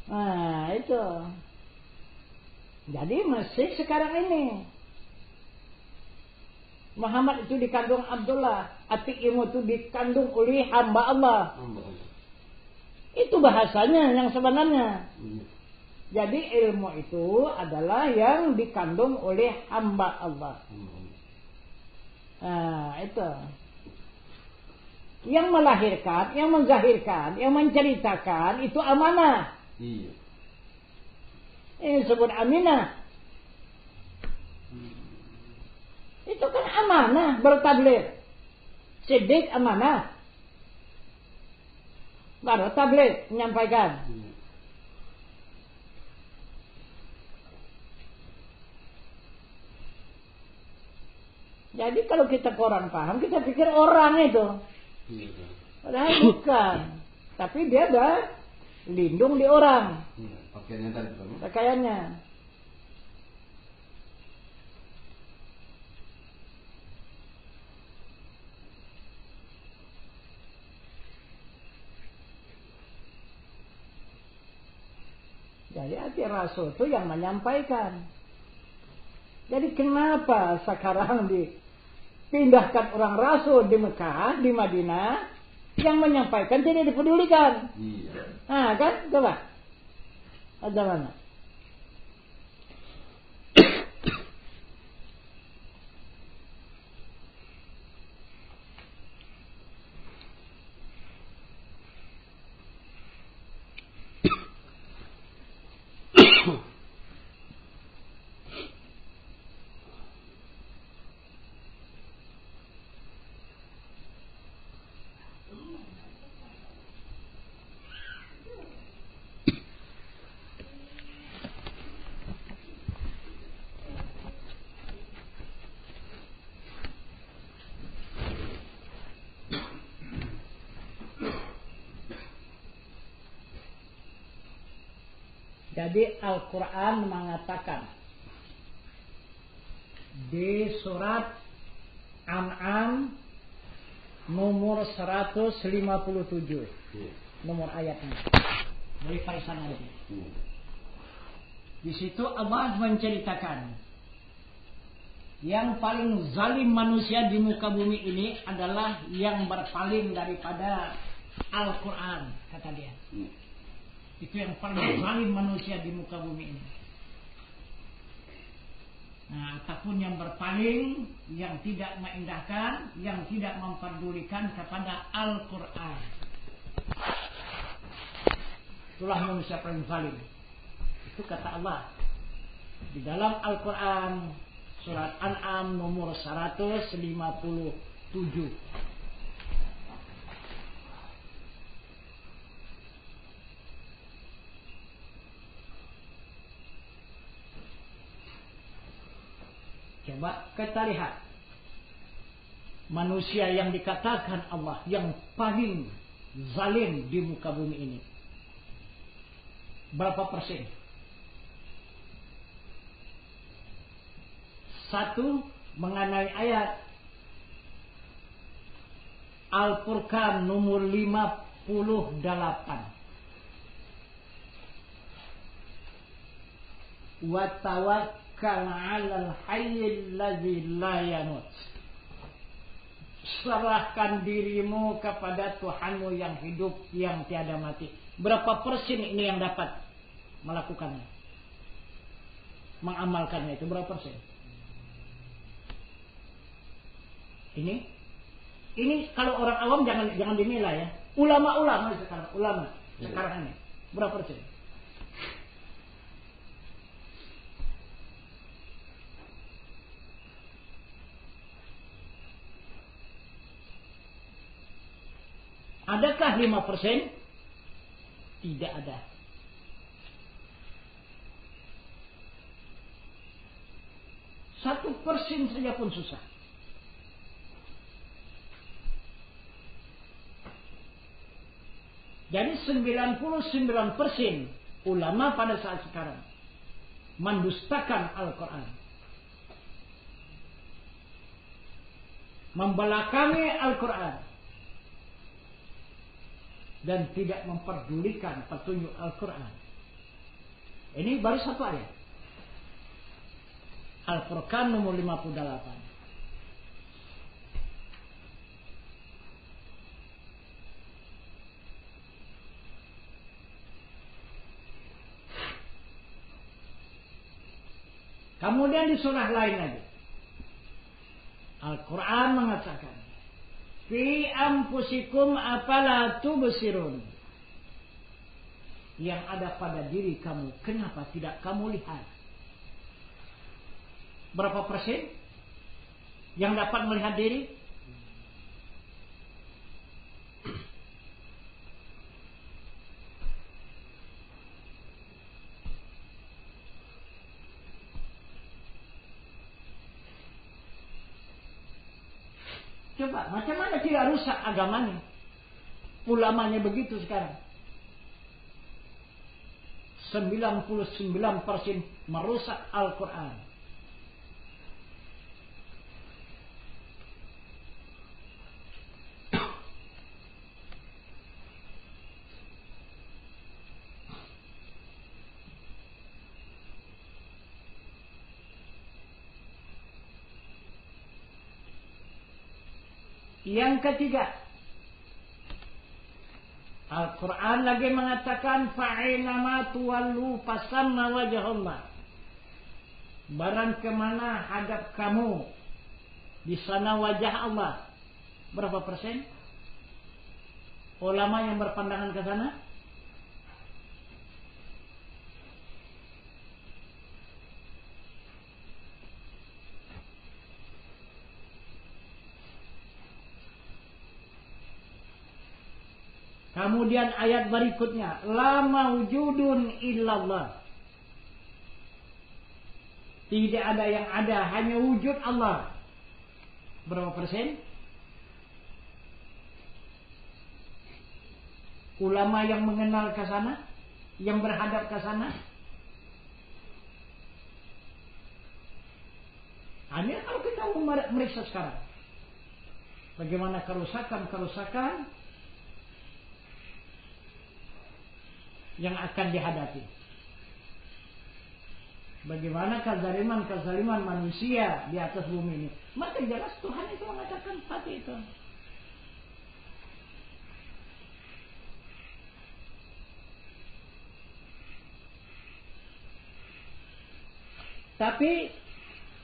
Nah itu. Jadi masih sekarang ini Muhammad itu dikandung Abdullah. Arti ilmu itu dikandung oleh hamba Allah. Itu bahasanya yang sebenarnya. Jadi ilmu itu adalah yang dikandung oleh hamba Allah. Nah itu. Yang melahirkan, yang menzahirkan, yang menceritakan itu amanah. Iya. Ini disebut aminah. Itu kan amanah bertabligh. Siddiq amanah. Baru tabligh menyampaikan. Jadi kalau kita kurang paham, kita pikir orang itu. Padahal bukan. Tapi dia ada lindung di orang. Pakaiannya tadi kan? Pakaiannya. Jadi arti Rasul itu yang menyampaikan. Jadi kenapa sekarang dipindahkan orang Rasul di Mekah, di Madinah, yang menyampaikan tidak dipedulikan? Iya. Nah kan, coba. Ada mana? Jadi Al-Quran mengatakan di surat An'am nomor 157 nomor ayatnya. Dari Faisan aja. Di situ Allah menceritakan yang paling zalim manusia di muka bumi ini adalah yang berpaling daripada Al-Quran, kata dia. Itu yang paling zalim manusia di muka bumi ini. Nah, ataupun yang berpaling, yang tidak mengindahkan, yang tidak memperdulikan kepada Al-Quran. Itulah manusia paling zalim. Itu kata Allah. Di dalam Al-Quran, surat An'am nomor 157. Coba kita lihat manusia yang dikatakan Allah yang paling zalim di muka bumi ini. Berapa persen? 1 mengenai ayat Al-Furqan nomor 58. Wa tawakkal 'alal hayyil ladzi la yamut. Serahkan dirimu kepada Tuhanmu yang hidup, yang tiada mati. Berapa persen ini yang dapat melakukannya, mengamalkannya, itu berapa persen? Ini kalau orang awam jangan dinilai ya. Ulama sekarang ini berapa persen? Adakah 5%? Tidak ada. Satu persen saja pun susah. Jadi 99% ulama pada saat sekarang mendustakan Al-Quran, membelakangi Al-Quran, dan tidak memperdulikan petunjuk Al-Quran. Ini baru satu ayat. Al-Furqan nomor 58. Kemudian di surah lain lagi, Al-Quran mengatakan, fi anfusikum afala tubsirun. Yang ada pada diri kamu, kenapa tidak kamu lihat? Berapa persen yang dapat melihat diri? Coba, macam mana tidak rusak agamanya? Ulamanya begitu sekarang. 99% merusak Al-Quran. Yang ketiga, Al-Quran lagi mengatakan fa'inama tuwallu fasamma wajhullah. Barang kemana hadap kamu, di sana wajah Allah. Berapa persen ulama yang berpandangan ke sana? Kemudian ayat berikutnya, la mawjudun illallah. Tidak ada yang ada, hanya wujud Allah. Berapa persen? Ulama yang mengenal ke sana, yang berhadap ke sana. Hanya kalau kita meriksa sekarang, bagaimana kerusakan yang akan dihadapi. Bagaimana kezaliman manusia di atas bumi ini. Maka jelas Tuhan itu mengatakan seperti itu. Tapi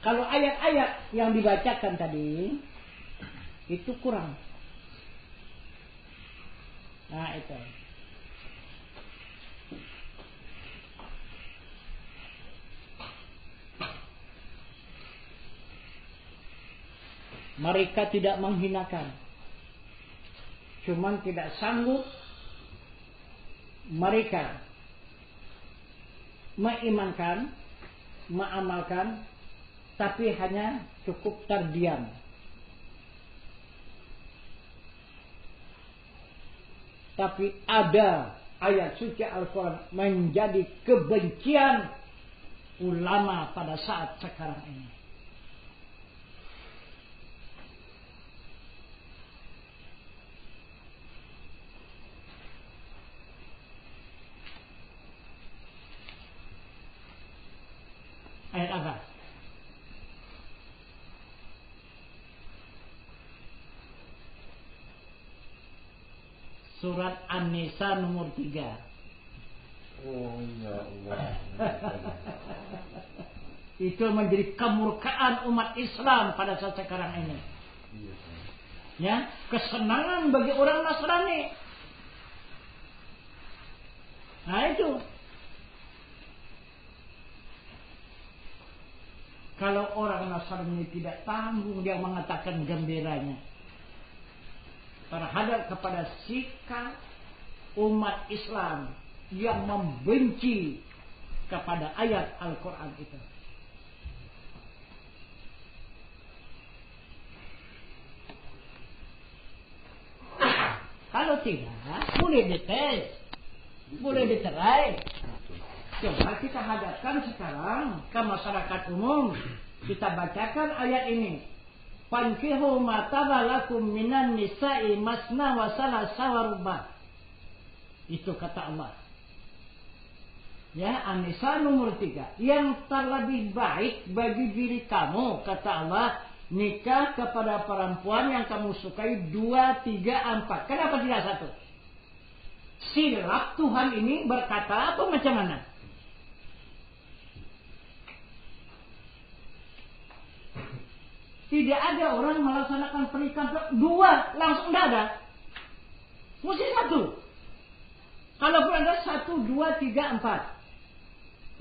kalau ayat-ayat yang dibacakan tadi itu kurang. Nah itu. Mereka tidak menghinakan, cuman tidak sanggup mereka mengimankan, mengamalkan, tapi hanya cukup terdiam. Tapi ada ayat suci Al-Quran menjadi kebencian ulama pada saat sekarang ini. Ayat apa? Surat An-Nisa nomor 3. Oh ya Allah. Itu menjadi kemurkaan umat Islam pada saat sekarang ini. Ya, kesenangan bagi orang Nasrani. Nah itu. Kalau orang Nasrani tidak tanggung, dia mengatakan gembiranya terhadap kepada sikap umat Islam yang membenci kepada ayat Al-Quran itu. Kalau tidak, boleh dites, boleh diterai. Coba kita hadapkan sekarang ke masyarakat umum. Kita bacakan ayat ini. Fankihu ma tabalakum minan nisa'i masna wa salasa wa ruba'. Itu kata Allah. Ya, An-Nisa nomor 3. Yang terlebih baik bagi diri kamu, kata Allah, nikah kepada perempuan yang kamu sukai 2, 3, 4. Kenapa tidak 1? Silap Tuhan ini berkata atau macam mana? Tidak ada orang melaksanakan pernikahan 2 langsung tidak ada. Mesti 1. Kalaupun ada 1, 2, 3, 4.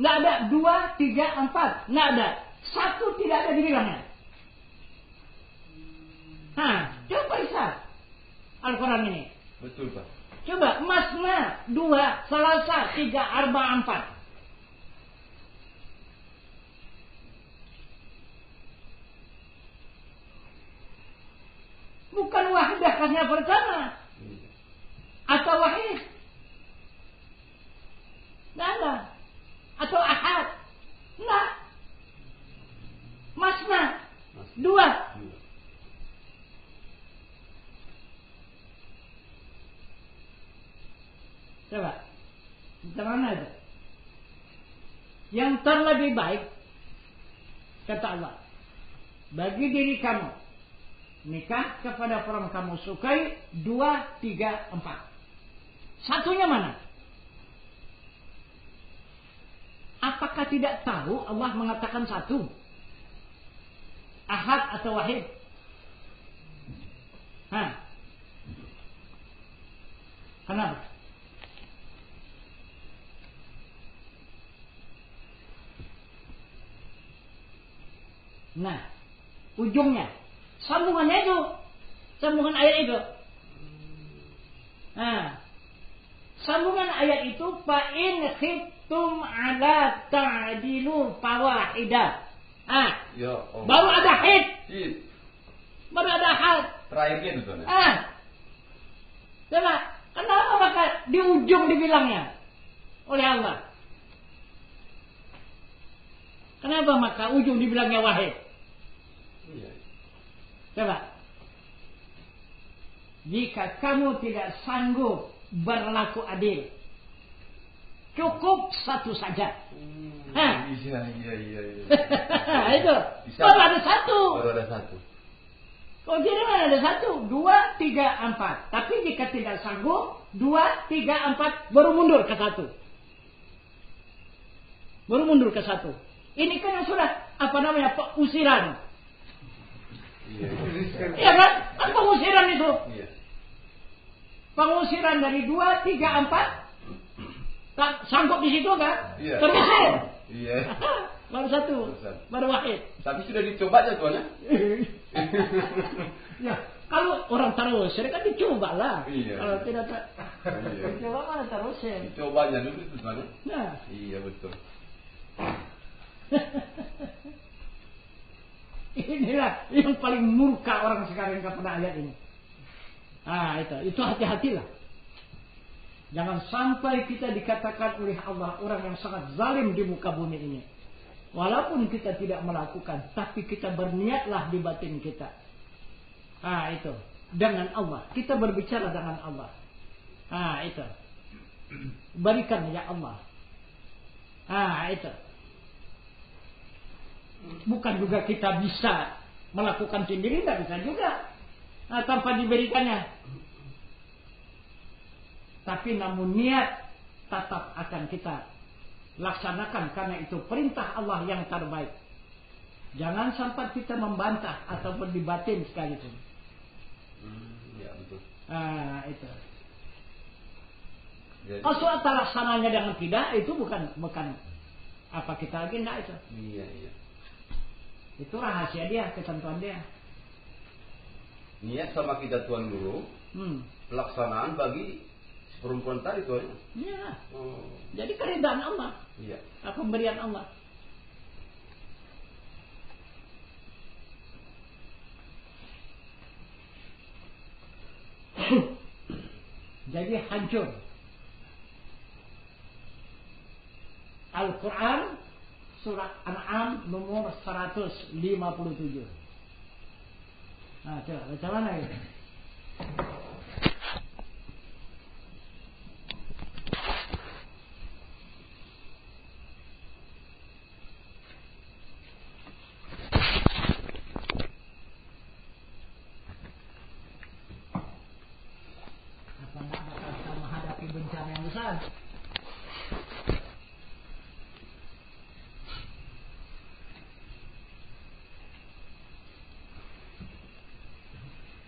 Tidak ada 2, 3, 4. Tidak ada. 1 tidak ada dibilangnya. Nah, coba lihat Al-Quran ini. Betul Pak. Coba masna 2, salasa 3, arba 4. Bukan wahidah kasnya pertama. Atau wahid. Tidak ada. Atau ahad. Tidak. Masna 2. Coba. Macam mana itu? Yang terlebih baik, kata Allah, bagi diri kamu, nikah kepada orang kamu sukai 2, 3, 4. Satunya mana? Apakah tidak tahu Allah mengatakan 1? Ahad atau wahid? Kenapa? Nah, ujungnya, sambungannya itu, sambungan ayat itu. Nah, sambungan ayat itu, fa in khiftum ala ta'dilu fawahidah. Ya, baru ada hid. Baru ada had. Terakhirnya itu. Coba, kenapa maka di ujung dibilangnya oleh Allah? Kenapa maka ujung dibilangnya wahid? Coba. Jika kamu tidak sanggup berlaku adil, cukup 1 saja. Iya. Itu. Baru ada 1. Baru ada 1. Kalau tidak ada 1, 2, 3, 4. Tapi jika tidak sanggup, 2, 3, 4 baru mundur ke 1. Baru mundur ke 1. Ini kan sudah pengusiran. Iya kan? Kan pengusiran itu. Iya. Pengusiran dari 2, 3, 4. Tak sanggup di situ kan? Iya. Terusir. Iya. Baru 1. Baru wahid. Tapi sudah dicoba aja tuan ya. Ya, kalau orang terusir kan dicoba lah. Iya. Kalau tidak Iya. dicoba mana terusir. Dicobanya dulu itu tuan. Nah. Iya betul. Inilah yang paling murka orang sekarang kepada ayat ini. Itu hati-hatilah. Jangan sampai kita dikatakan oleh Allah orang yang sangat zalim di muka bumi ini. Walaupun kita tidak melakukan, tapi kita berniatlah di batin kita. Itu dengan Allah. Kita berbicara dengan Allah. Itu. Berikan ya Allah. Itu. Bukan juga kita bisa melakukan sendiri, tidak bisa juga tanpa diberikannya. Tapi namun niat tetap akan kita laksanakan karena itu perintah Allah yang terbaik. Jangan sampai kita membantah ataupun dibatin sekalipun. Ya betul. Itu. Jadi, Kalau laksananya dengan tidak itu bukan apa kita lagi enggak itu. Iya. Itu rahasia dia, ketentuan dia. Niat sama kita Tuan Guru, pelaksanaan bagi perempuan tadi Tuan. Iya. Jadi keridhaan Allah. Iya. Pemberian Allah. Jadi hancur. Al-Quran Surah An'am nomor 157. Nah, coba baca mana itu? Apa enggak bakal kita menghadapi bencana yang besar?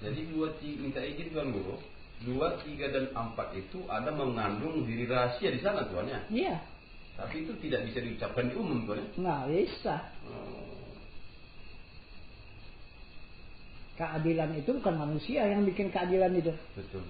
Jadi 2, 3 minta izin Tuan Guru, 2, 3 dan 4 itu ada mengandung diri rahasia di sana Tuan ya. Iya. Tapi itu tidak bisa diucapkan di umum Tuan ya. Nggak bisa. Keadilan itu bukan manusia yang bikin keadilan itu. Betul.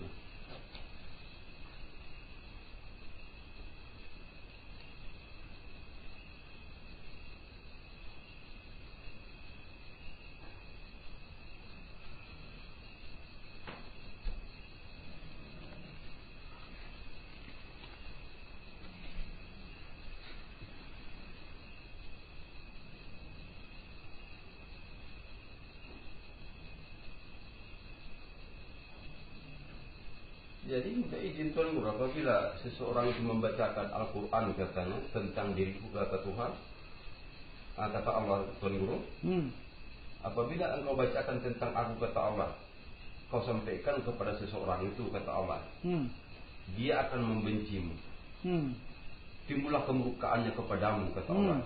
Jadi minta izin Tuan Guru, apabila seseorang itu membacakan Al-Quran katanya tentang diriku kata Tuhan, kata Allah Tuan Guru, apabila engkau bacakan tentang aku kata Allah, kau sampaikan kepada seseorang itu kata Allah, dia akan membencimu. Timbullah kemurkaannya kepadamu kata Allah.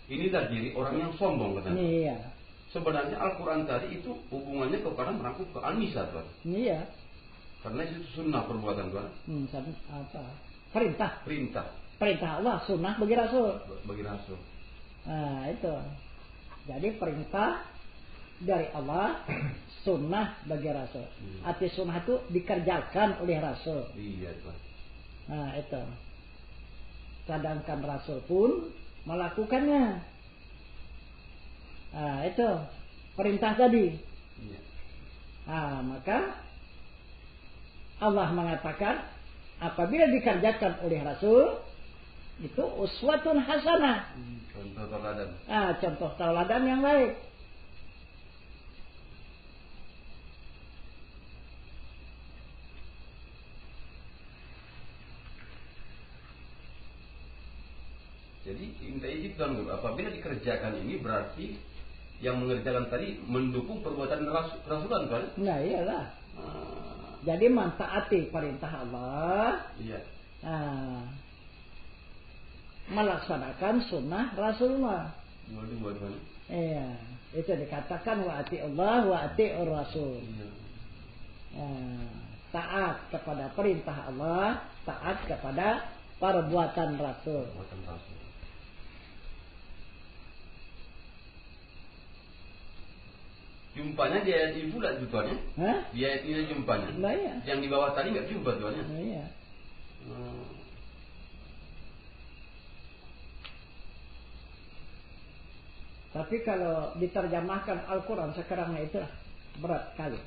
Inilah diri orang yang sombong katanya. Iya. Sebenarnya Al-Quran tadi itu hubungannya kepada merangkul keanisa Tuan. Iya. Karena itu sunnah perbuatan Tuan. Apa? Perintah. Perintah Allah, sunnah bagi Rasul. Bagi Rasul. Nah itu. Jadi perintah dari Allah, sunnah bagi Rasul. Arti sunnah itu dikerjakan oleh Rasul. Iya Tuan. Nah itu. Sedangkan Rasul pun melakukannya. Nah itu perintah tadi. Iya. Nah maka Allah mengatakan apabila dikerjakan oleh Rasul itu uswatun hasanah. Contoh tauladan. Contoh tauladan yang baik. Jadi minta izin Tuan Guru, apabila dikerjakan ini berarti yang mengerjakan tadi mendukung perbuatan Rasulan Tuan. Nah iyalah. Jadi mentaati perintah Allah. Iya. Melaksanakan sunnah Rasulullah. Dua-dua Tuan. Iya. Itu dikatakan wa ati Allah wa ati Rasul. Iya. Taat kepada perintah Allah, taat kepada perbuatan Rasul. Perbuatan Rasul. Jumpanya di ayat ini pula Tuan ya? Di ayat ini jumpanya. Nah, iya. Yang di bawah tadi nggak jumpa Tuan ya? Nah, iya. Tapi kalau diterjemahkan Al-Quran sekarang itu berat kali.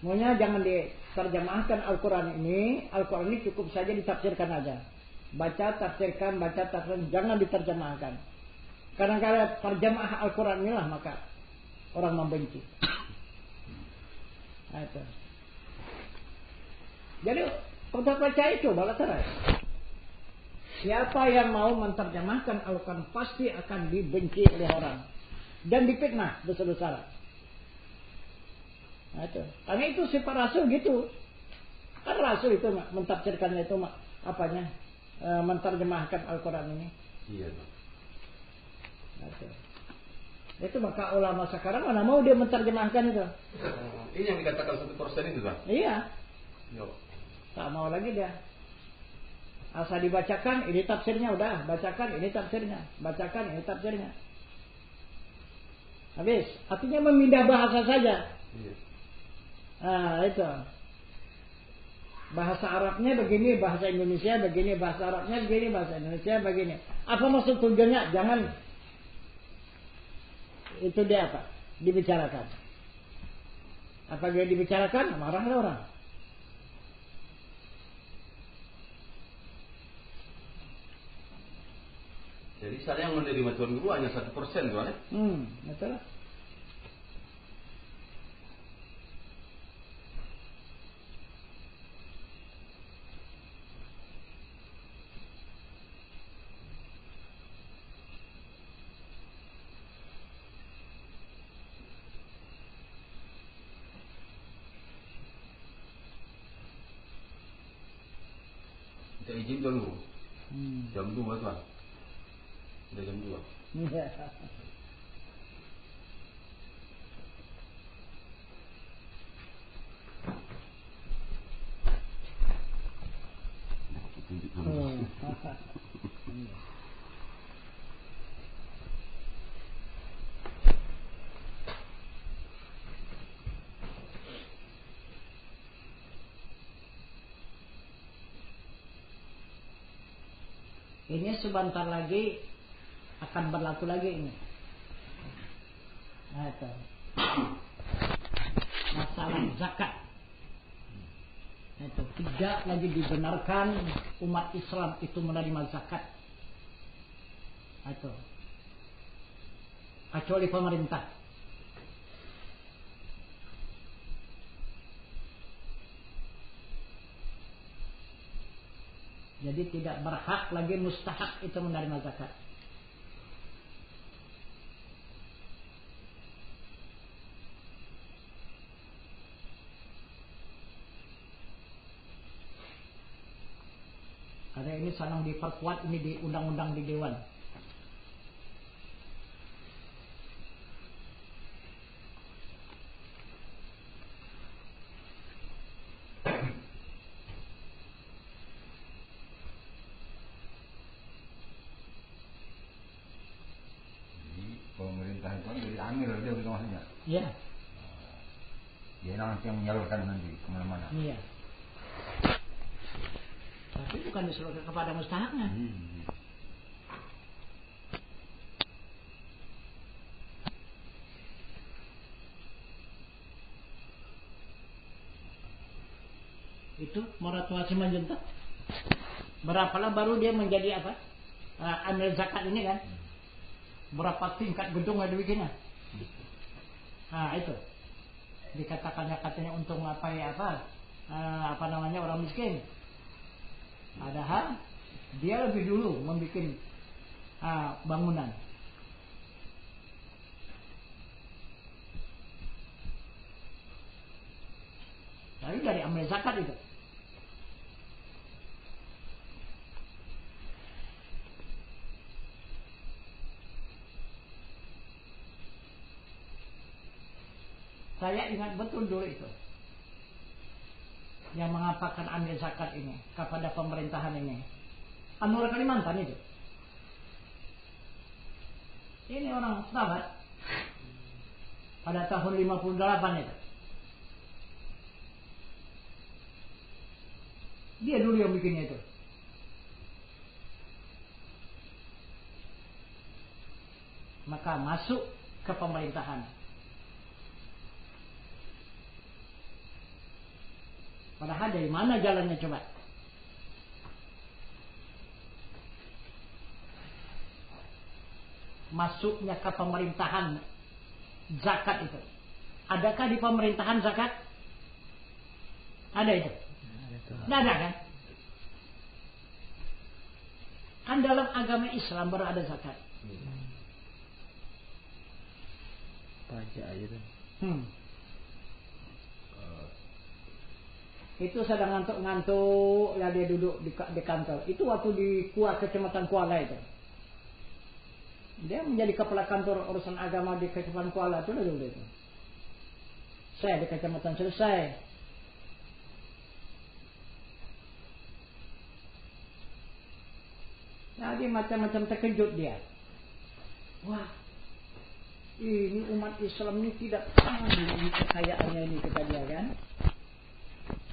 Maunya jangan diterjemahkan Al-Quran ini cukup saja ditafsirkan aja. Baca, tafsirkan, jangan diterjemahkan. Kadang-kadang terjemah Al-Quran inilah maka orang membenci. Nah, itu. Jadi untuk baca itu balas Siapa yang mau menterjemahkan Al-Quran pasti akan dibenci oleh orang dan difitnah besar-besaran. Nah, itu. Karena itu sifat Rasul gitu. Kan Rasul itu mentafsirkannya itu apanya? Menterjemahkan Al-Quran ini. Iya. Nah, itu maka ulama sekarang mana mau dia menterjemahkan itu? Ini yang dikatakan 1% itu kan? Iya. Yo. Tak mau lagi dia. Asal dibacakan, ini tafsirnya udah. Bacakan, ini tafsirnya. Bacakan, ini tafsirnya. Habis. Artinya memindah bahasa saja. Iya. Nah, itu. Bahasa Arabnya begini, bahasa Indonesia begini, bahasa Arabnya begini, bahasa Indonesia begini. Apa maksud tujuannya? Jangan. Itu dia apa? Dibicarakan. Apa dia dibicarakan? Marahlah orang. Jadi saya yang menerima Tuan Guru hanya 1% Tuan ya? Betul. Kita izin Tuan Guru. Jam 2 Tuan. Udah jam 2. Iya. Ini sebentar lagi akan berlaku lagi ini. Nah, itu. Masalah zakat. Nah, itu tidak lagi dibenarkan umat Islam itu menerima zakat. Nah, itu. Kecuali pemerintah. Jadi tidak berhak lagi, mustahak itu menerima zakat. Karena ini sedang diperkuat ini di undang-undang di Dewan. Pemerintah itu jadi amir dia gitu maksudnya. Iya. Dia nanti yang menyalurkan nanti kemana-mana. Iya. Tapi bukan diseluruhkan kepada mustahaknya. Itu Moratua Simanjuntak. Berapalah baru dia menjadi apa? Amil zakat ini kan? Berapa tingkat gedung ada bikinnya? Nah itu dikatakannya katanya untung apa ya apa namanya orang miskin. Padahal dia lebih dulu membuat bangunan. Tapi dari amil zakat itu. Saya ingat betul dulu itu yang mengapakan ambil zakat ini kepada pemerintahan ini. Anwar Kalimantan itu. Ini orang sahabat pada tahun 58 itu. Dia dulu yang bikinnya itu. Maka masuk ke pemerintahan. Padahal dari mana jalannya coba? Masuknya ke pemerintahan zakat itu. Adakah di pemerintahan zakat? Ada itu? Tidak ada kan? Kan dalam agama Islam baru ada zakat. Pajak aja tuh. Itu sedang ngantuk-ngantuk, ya dia duduk di kantor. Itu waktu di Kecamatan Kuala itu. Dia menjadi kepala kantor urusan agama di Kecamatan Kuala itu dulu itu. Saya di Kecamatan selesai. Jadi macam-macam terkejut dia. Wah, ini umat Islam ini tidak tahu ini kekayaannya ini, kata dia kan.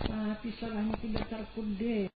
Tapi salahnya tidak terkudai.